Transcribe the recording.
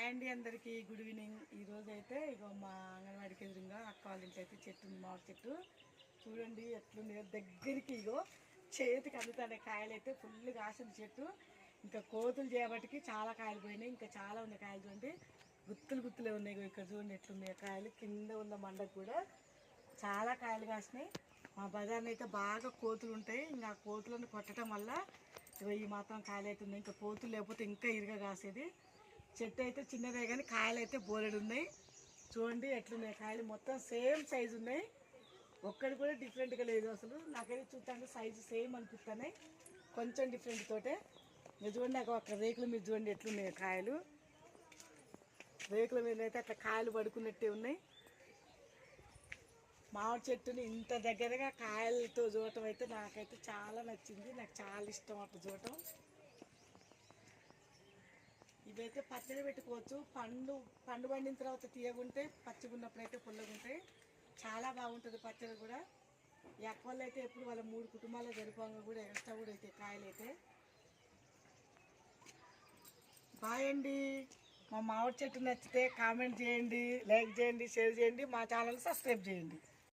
Hi అండి, అందరికీ good evening. ఈరోజు అయితే ఇక మా అంగన్వాడికి ఎదురుగా అక్క వాళ్ళ ఇంట్లో అయితే చెట్టు ఉంది, మామిడి చెట్టు. చూడండి ఎట్లుంది, దగ్గరికి ఇగో చేతికి అందుతాయి కాయలు. అయితే ఫుల్ కాసింది చెట్టు. ఇంకా కోతులు చేయబట్టికి చాలా కాయలు పోయినాయి, ఇంకా చాలా ఉన్నాయి కాయలు. చూడండి గుత్తులు గుత్తులే ఉన్నాయి. ఇక్కడ చూడండి ఎట్లున్నాయి కాయలు. కింద ఉన్న మండకు కూడా చాలా కాయలు కాసినాయి. మా బజార్ని అయితే బాగా కోతులు ఉంటాయి. ఇంకా ఆ కోతులను కొట్టడం వల్ల ఈ మాత్రం కాయలు అయితే ఉన్నాయి. ఇంకా కోతులు లేకపోతే ఇంకా ఇరుగా కాసేది. చెట్టు అయితే చిన్నదే కానీ కాయలు అయితే బోలెడు ఉన్నాయి. చూడండి ఎట్లున్నాయి కాయలు, మొత్తం సేమ్ సైజు ఉన్నాయి. ఒక్కటి కూడా డిఫరెంట్గా లేదు. అసలు నాకైతే చూస్తాను సైజు సేమ్ అనిపిస్తున్నాయి, కొంచెం డిఫరెంట్ తోటే. మీరు చూడండి నాకు అక్కడ రేకుల మీద చూడండి ఎట్లున్నాయి కాయలు. రేకుల మీద అయితే అట్లా కాయలు పడుకున్నట్టే ఉన్నాయి. మామిడి చెట్టుని ఇంత దగ్గరగా కాయలతో చూడటం అయితే నాకైతే చాలా నచ్చింది. నాకు చాలా ఇష్టం అట్లా చూడటం. ఇవైతే పచ్చడి పెట్టుకోవచ్చు. పండు పండిన తర్వాత తీయగుంటే, పచ్చిగా ఉన్నప్పుడైతే పుల్లగుంటాయి. చాలా బాగుంటుంది పచ్చడి కూడా. ఈ అక్కవాళ్ళు అయితే ఎప్పుడు వాళ్ళ 3 కుటుంబాల జరిపోగా కూడా ఎక్స్ట్రా కూడా అయితే కాయలు అయితే. బాయ్ అండి. మా మామిడి చెట్టు నచ్చితే కామెంట్ చేయండి, లైక్ చేయండి, షేర్ చేయండి, మా ఛానల్ సబ్స్క్రైబ్ చేయండి.